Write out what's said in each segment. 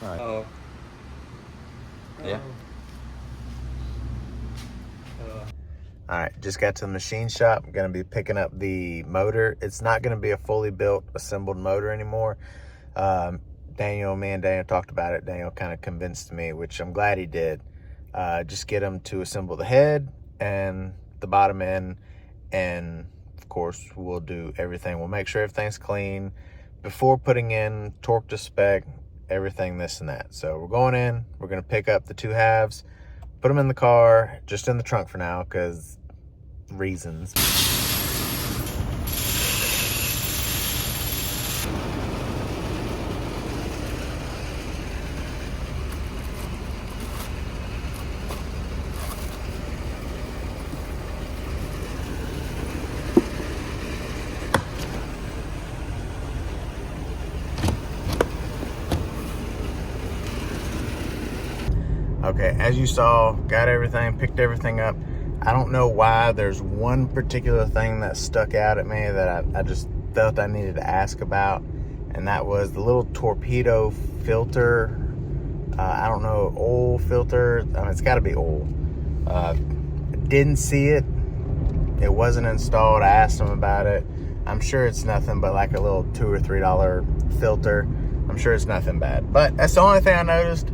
All right. Oh. Yeah. All right, just got to the machine shop. I'm gonna be picking up the motor. It's not gonna be a fully built, assembled motor anymore. Me and Daniel talked about it. Daniel kind of convinced me, which I'm glad he did. Just get him to assemble the head and the bottom end, and of course, we'll do everything. We'll make sure everything's clean before putting in torque to spec, everything this and that. So we're going in, we're gonna pick up the two halves, put them in the car, just in the trunk for now, because reasons. Okay, as you saw, got everything, picked everything up. I don't know why there's one particular thing that stuck out at me that I just felt I needed to ask about, and that was the little torpedo filter. I don't know, oil filter. I mean, it's got to be oil. Didn't see it. It wasn't installed. I asked them about it. I'm sure it's nothing but like a little $2 or $3 filter. I'm sure it's nothing bad, but that's the only thing I noticed.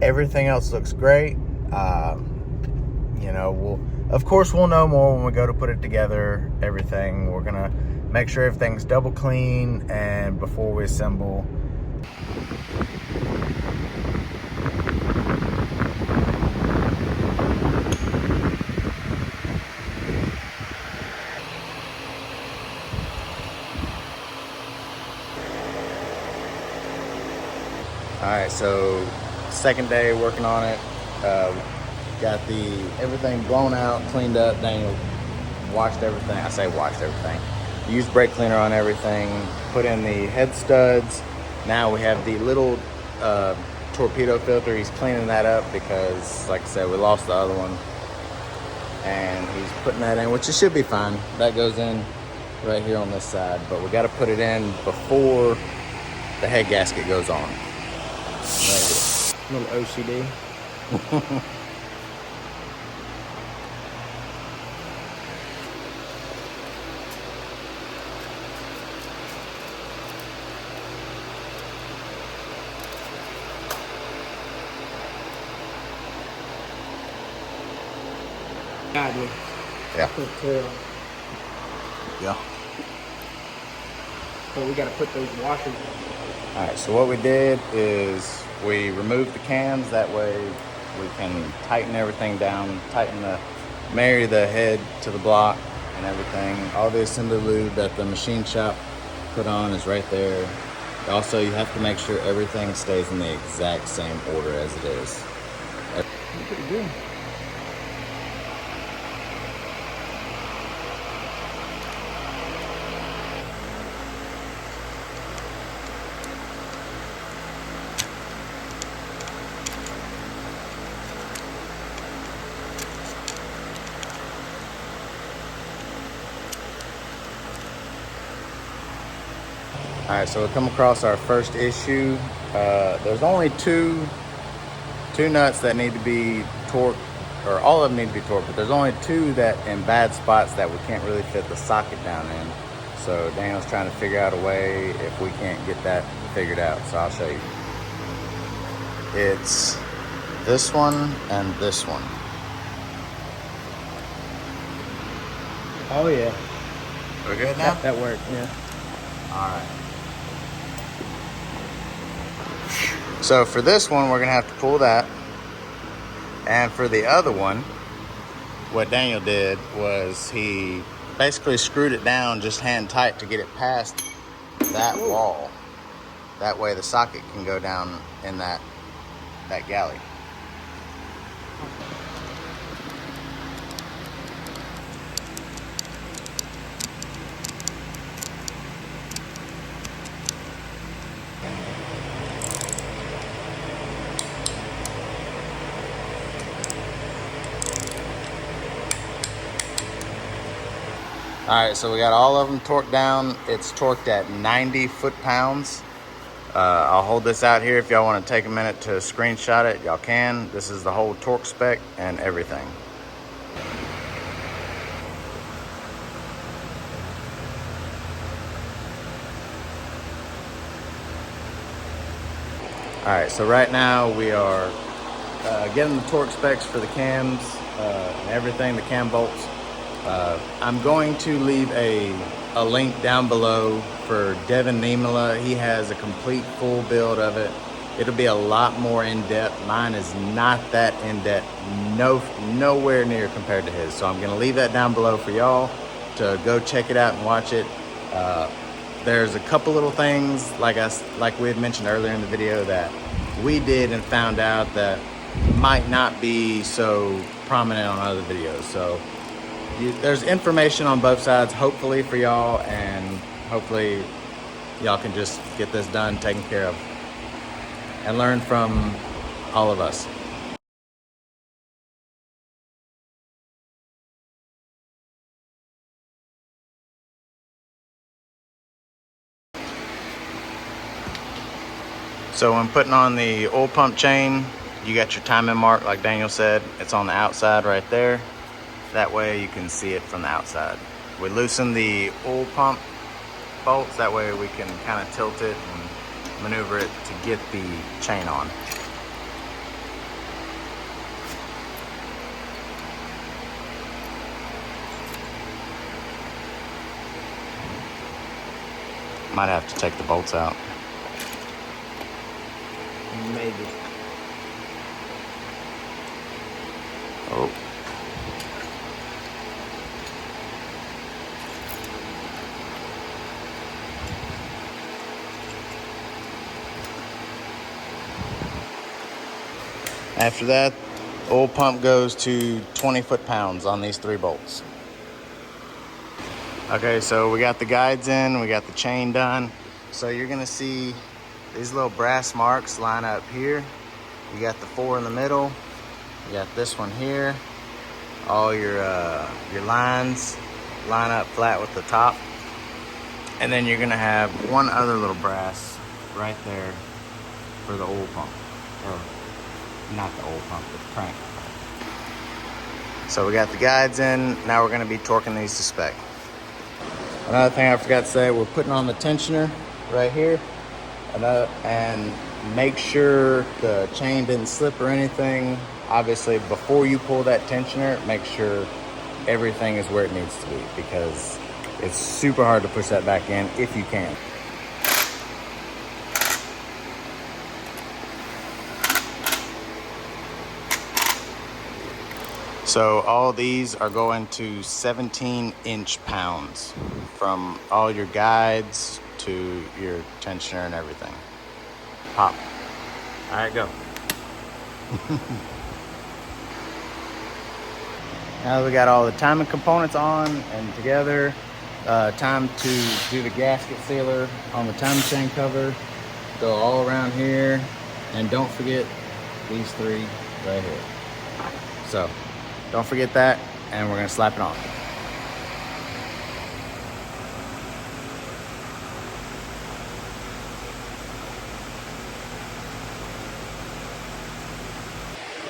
Everything else looks great. You know, of course we'll know more when we go to put it together, everything. We're gonna make sure everything's double clean and before we assemble. All right, so second day working on it. Got everything blown out, cleaned up. Daniel washed everything. I say washed everything. Used brake cleaner on everything. Put in the head studs. Now we have the little torpedo filter. He's cleaning that up because, like I said, we lost the other one. And he's putting that in, which it should be fine. That goes in right here on this side. But we got to put it in before the head gasket goes on. Right here. Little OCD. God, Yeah. put Tial. Yeah. So we got to put those washers. All right, so what we did is we removed the cams. That way we can tighten everything down, marry the head to the block and everything. All the assembly lube that the machine shop put on is right there. Also, you have to make sure everything stays in the exact same order as it is. Pretty good. All right, so we come across our first issue. There's only two nuts that need to be torqued, or all of them need to be torqued, but there's only two that in bad spots that we can't really fit the socket down in. So Daniel's trying to figure out a way if we can't get that figured out. So I'll show you. It's this one and this one. Oh yeah. We're good now? That worked, yeah. All right. So for this one, we're gonna have to pull that. And for the other one, what Daniel did was he basically screwed it down just hand tight to get it past that wall. That way the socket can go down in that galley. All right, so we got all of them torqued down. It's torqued at 90 foot-pounds. I'll hold this out here if y'all want to take a minute to screenshot it. Y'all can. This is the whole torque spec and everything. Alright, so right now we are getting the torque specs for the cams and everything, the cam bolts. I'm going to leave a link down below for Devin Niemela. He has a complete full build of it. It'll be a lot more in-depth. Mine is not that in-depth, nowhere near compared to his. So I'm gonna leave that down below for y'all to go check it out and watch it. There's a couple little things, like we had mentioned earlier in the video, that we did and found out that might not be so prominent on other videos. So there's information on both sides, hopefully for y'all, and hopefully y'all can just get this done, taken care of, and learn from all of us. So when putting on the oil pump chain, you got your timing mark, like Daniel said. It's on the outside right there. That way you can see it from the outside. We loosen the oil pump bolts, that way we can kind of tilt it and maneuver it to get the chain on. Might have to take the bolts out. Maybe. Oh. After that, oil pump goes to 20 foot-pounds on these 3 bolts. Okay, so we got the guides in, we got the chain done. So you're gonna see these little brass marks line up here. You got the 4 in the middle. You got this one here. All your lines line up flat with the top. And then you're gonna have one other little brass right there for the oil pump. Or not the oil pump, but the crank. So we got the guides in. Now we're gonna be torquing these to spec. Another thing I forgot to say, we're putting on the tensioner right here. And make sure the chain didn't slip or anything. Obviously, before you pull that tensioner, make sure everything is where it needs to be, because it's super hard to push that back in if you can. So all these are going to 17-inch pounds, from all your guides to your tensioner and everything. Pop. All right, go. Now that we got all the timing components on and together, time to do the gasket sealer on the timing chain cover. Go all around here, and don't forget these 3 right here. So don't forget that, and we're gonna slap it on.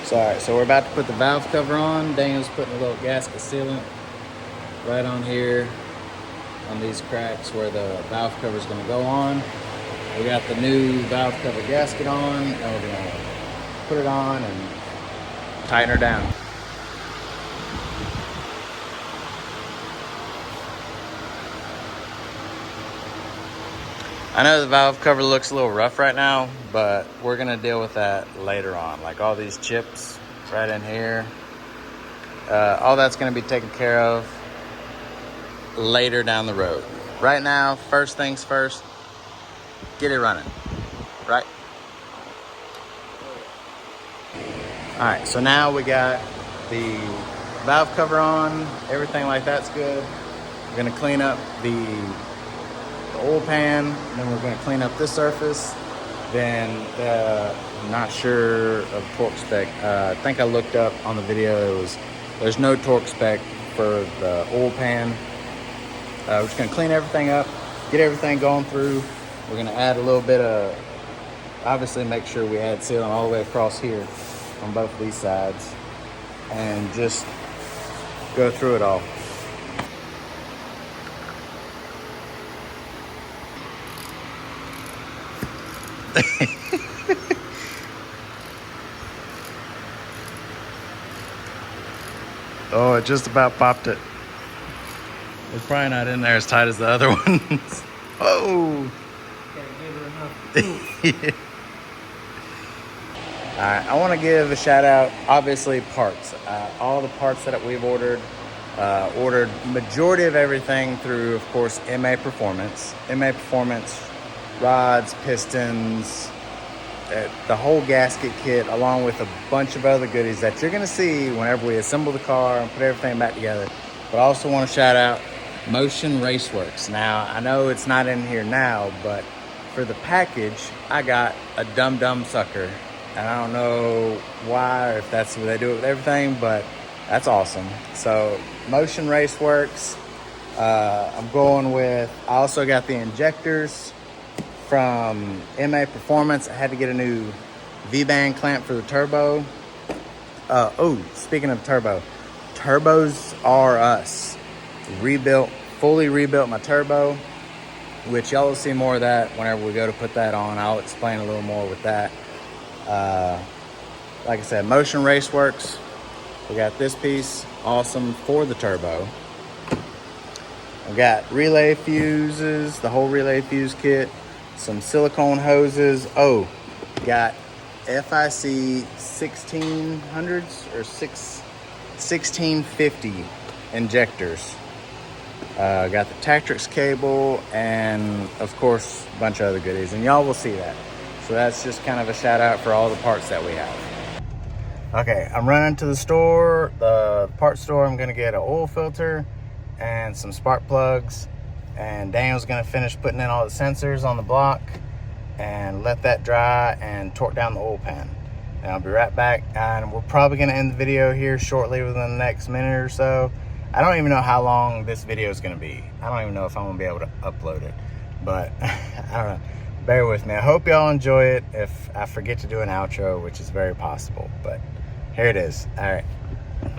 So, all right, so we're about to put the valve cover on. Daniel's putting a little gasket sealant right on here on these cracks where the valve cover is going to go on. We got the new valve cover gasket on, and we're going to put it on and tighten her down. I know the valve cover looks a little rough right now, but we're gonna deal with that later on. Like all these chips right in here, all that's gonna be taken care of later down the road. Right now, first things first, get it running, right? All right, so now we got the valve cover on, everything like that's good. We're gonna clean up the oil pan, then we're going to clean up this surface. Then I'm not sure of torque spec. I think I looked up on the video, there's no torque spec for the oil pan. We're just going to clean everything up, get everything going through. We're going to add a little bit of obviously make sure we add sealant all the way across here on both of these sides, and just go through it all. Oh, it just about popped it. It's probably not in there as tight as the other ones. Oh! Yeah. Alright, I want to give a shout out, obviously, parts. All the parts that we've ordered majority of everything through, of course, MA Performance. MA Performance, rods, pistons, the whole gasket kit, along with a bunch of other goodies that you're going to see whenever we assemble the car and put everything back together. But I also want to shout out Motion Raceworks. Now, I know it's not in here now, but for the package, I got a dum-dum sucker. And I don't know why, or if that's what they do with everything, but that's awesome. So, Motion Raceworks, I'm going with, I also got the injectors from MA Performance. I had to get a new V-band clamp for the turbo. Oh, speaking of turbo, Turbos R Us. Fully rebuilt my turbo, which y'all will see more of that whenever we go to put that on. I'll explain a little more with that. Like I said, Motion Raceworks. We got this piece, awesome, for the turbo. We got relay fuses, the whole relay fuse kit, some silicone hoses. Oh, got FIC 1600s or 1650 injectors. Got the Tactrix cable, and of course a bunch of other goodies, and y'all will see that. So that's just kind of a shout out for all the parts that we have. Okay, I'm running to the store, the parts store. I'm gonna get an oil filter and some spark plugs, and Daniel's gonna finish putting in all the sensors on the block and let that dry and torque down the oil pan. And I'll be right back, and we're probably gonna end the video here shortly within the next minute or so. I don't even know how long this video is gonna be. I don't even know if I'm gonna be able to upload it, but I don't know. Bear with me. I hope y'all enjoy it. If I forget to do an outro, which is very possible, but here it is. All right.